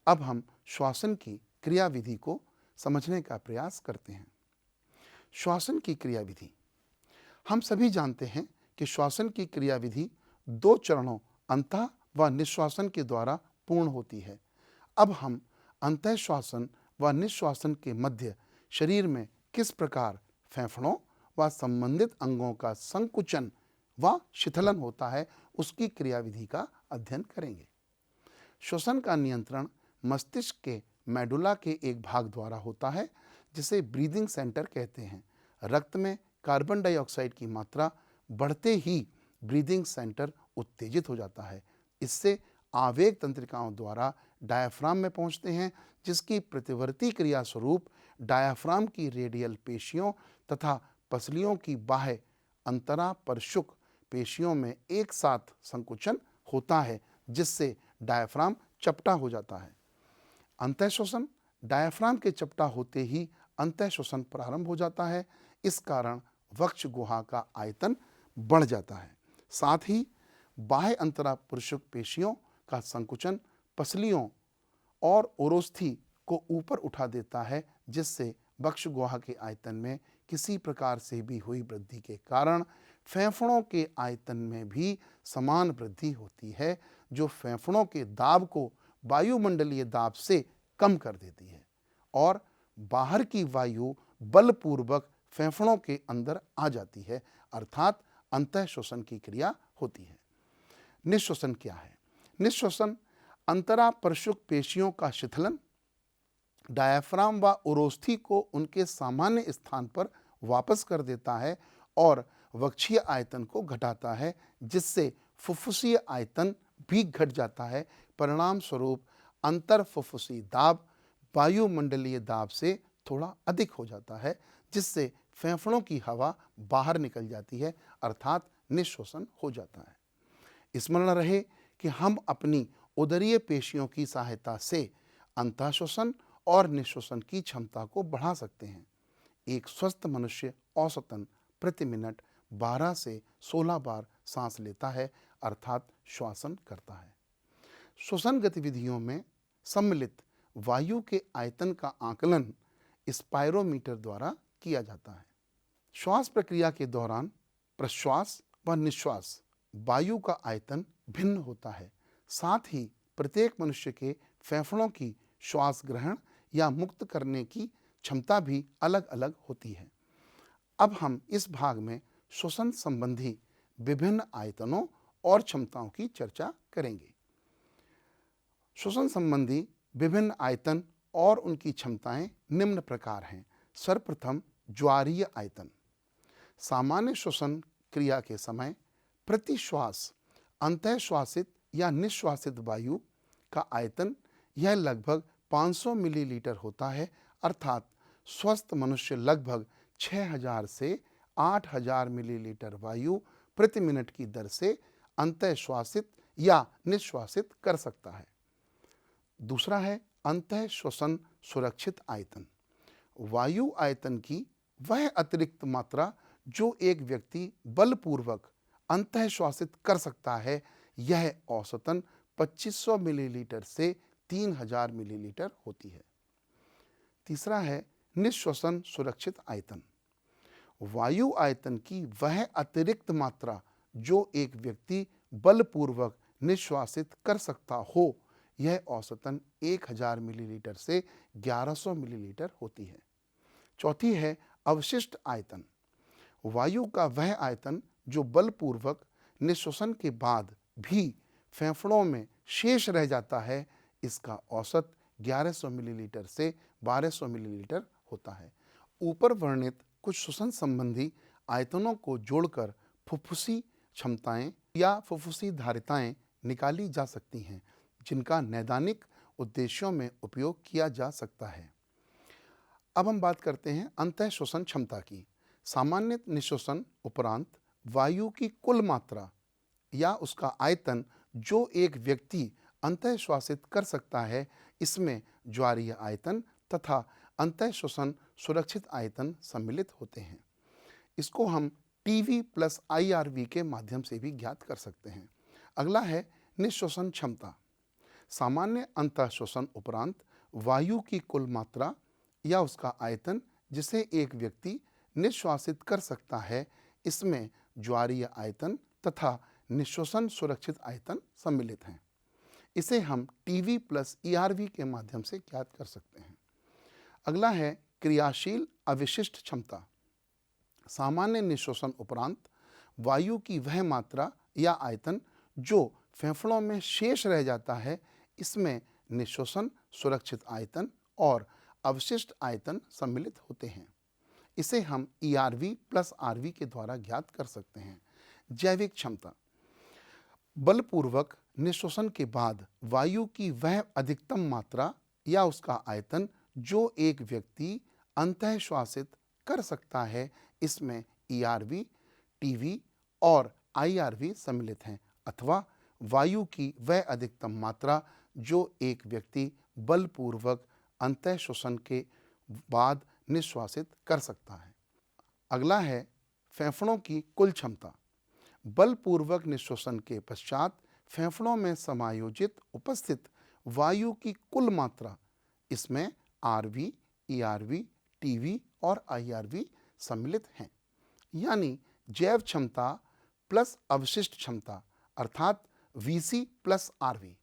अब हम श्वासन की क्रियाविधि को समझने का प्रयास करते हैं। श्वासन की क्रियाविधि। हम सभी जानते हैं कि श्वासन की क्रियाविधि 2 चरणों अंतः व निश्वासन के द्वारा पूर्ण होती है। अब हम अंतः श्वासन व निश्वासन के मध्य शरीर में किस प्रकार फेफड़ों व संबंधित अंगों का संकुचन व शिथिलन होता है, उसकी क्रियाविधि का अध्ययन करेंगे। श्वसन का नियंत्रण मस्तिष्क के मेडुला के एक भाग द्वारा होता है, जिसे ब्रीदिंग सेंटर कहते हैं। रक्त में कार्बन डाइऑक्साइड की मात्रा बढ़ते ही ब्रीदिंग सेंटर उत्तेजित हो जाता है। इससे आवेग तंत्रिकाओं द्वारा डायाफ्राम में पहुंचते हैं, जिसकी प्रतिवर्ती क्रिया स्वरूप डायाफ्राम की रेडियल पेशियों तथा पसलियों की बाह्य अंतरापरशुक पेशियों में एक साथ संकुचन होता है, जिससे डायाफ्राम चपटा हो जाता है। अंतःश्वसन। डायाफ्राम के चपटा होते ही अंतःश्वसन प्रारंभ हो जाता है। इस कारण वक्ष गुहा का आयतन बढ़ जाता है। साथ ही बाह्य अंतरापरशुक पेशियों का संकुचन पसलियों और ओरोस्थि को ऊपर उठा देता है, जिससे वक्ष गुहा के आयतन में किसी प्रकार से भी हुई वृद्धि के कारण फेफड़ों के आयतन में भी समान वृद्धि होती है, जो फेफड़ों के दाब को वायुमंडलीय दाब से कम कर देती है और बाहर की वायु बलपूर्वक फेफड़ों के अंदर आ जाती है, अर्थात अंतःश्वसन की क्रिया होती है। निश्वसन क्या है? निश्वसन अंतरापरशुक पेशियों का शिथिलन, डायाफ्राम व ओरोस्थि को उनके सामान्य स्थान पर वापस कर देता है और वक्षीय आयतन को घटाता है, जिससे फुफ्फुसीय आयतन भी घट जाता है। परिणाम स्वरूप अंतरफुफ्फुसी दाब वायुमंडलीय दाब से थोड़ा अधिक हो जाता है, जिससे फेफड़ों की हवा बाहर निकल जाती है, अर्थात निश्वसन हो जाता है। स्मरण रहे कि हम अपनी उदरीय पेशियों की सहायता से अंतःश्वसन और निश्वसन की क्षमता को बढ़ा सकते हैं। एक स्वस्थ मनुष्य औसतन प्रति मिनट 12 से 16 बार सांस लेता है, अर्थात श्वासन करता है। श्वसन गतिविधियों में सम्मिलित वायु के आयतन का आकलन स्पायरोमीटर द्वारा किया जाता है। श्वास प्रक्रिया के दौरान प्रश्वास व निश्वास वायु का आयतन भिन्न होता है। साथ ही प्रत्येक मनुष्य के फेफड़ों की श्वास ग्रहण या मुक्त करने की क्षमता भी अलग अलग होती है। अब हम इस भाग में श्वसन संबंधी विभिन्न आयतनों और क्षमताओं की चर्चा करेंगे। श्वसन संबंधी विभिन्न आयतन और उनकी क्षमताएं निम्न प्रकार हैं। सर्वप्रथम ज्वारीय आयतन। सामान्य श्वसन क्रिया के समय प्रति श्वास अंतःश्वासित या निश्वासित वायु का आयतन यह लगभग 500 मिलीलीटर होता है, अर्थात स्वस्थ मनुष्य लगभग 6000 से 8000 मिलीलीटर वायु प्रति मिनट की दर से अंतःश्वासित या निश्वासित कर सकता है। दूसरा है अंतःश्वसन सुरक्षित आयतन। वायु आयतन की वह अतिरिक्त मात्रा जो एक व्यक्ति बलपूर्वक अंतःश्वासित कर सकता है, यह औसतन 2500 मिलीलीटर से 3000 मिलीलीटर होती है। तीसरा है निश्वसन सुरक्षित आयतन। वायु आयतन की वह अतिरिक्त मात्रा जो एक व्यक्ति बलपूर्वक निश्वासित कर सकता हो, यह औसतन 1000 मिलीलीटर से 1100 मिलीलीटर होती है। चौथी है अवशिष्ट आयतन। वायु का वह आयतन जो बलपूर्वक निश्वसन के बाद भी फेफड़ों में शेष रह जाता है, इसका औसत 1100 मिलीलीटर से 1200 मिलीलीटर होता है। ऊपर वर्णित कुछ श्वसन संबंधी आयतनों को जोड़कर फुफ्फुसी क्षमताएं या फुफ्फुसी धारिताएं निकाली जा सकती हैं, जिनका नैदानिक उद्देश्यों में उपयोग किया जा सकता है। अब हम बात करते हैं अंतःश्वसन क्षमता की। सामान्य निश्वसन उपरांत वायु की कुल मात्रा या उसका आयतन जो एक व्यक्ति अंतःश्वासित कर सकता है, इसमें ज्वारीय आयतन तथा अंतःश्वसन सुरक्षित आयतन सम्मिलित होते हैं। इसको हम टीवी प्लस IRV के माध्यम से भी ज्ञात कर सकते हैं। अगला है निश्वसन क्षमता। सामान्य अंतः श्वसन उपरांत वायु की कुल मात्रा या उसका आयतन जिसे एक व्यक्ति निश्वासित कर सकता है, इसमें ज्वारीय आयतन तथा निश्वसन सुरक्षित आयतन सम्मिलित हैं। इसे हम टीवी प्लस ईआरवी के माध्यम से ज्ञात कर सकते हैं। अगला है क्रियाशील अविशिष्ट क्षमता। सामान्य निश्वसन उपरांत वायु की वह मात्रा या आयतन जो फेफड़ों में शेष रह जाता है, इसमें निश्वसन सुरक्षित आयतन और अवशिष्ट आयतन सम्मिलित होते हैं। इसे हम ईआरवी प्लस आरवी के द्वारा ज्ञात कर सकते हैं। जैविक क्षमता। बलपूर्वक निश्वसन के बाद वायु की वह अधिकतम मात्रा या उसका आयतन जो एक व्यक्ति अंतः श्वासित कर सकता है, इसमें ईआरवी, टीवी और आईआरवी सम्मिलित हैं, अथवा वायु की वह अधिकतम मात्रा जो एक व्यक्ति बलपूर्वक अंतः श्वसन के बाद निश्वासित कर सकता है। अगला है फेफड़ों की कुल क्षमता। बलपूर्वक निश्वसन के पश्चात फेफड़ों में समायोजित उपस्थित वायु की कुल मात्रा, इसमें आरवी, ईआरवी, टीवी और आईआरवी सम्मिलित हैं। यानी जैव क्षमता प्लस अवशिष्ट क्षमता अर्थात वीसी प्लस आरवी।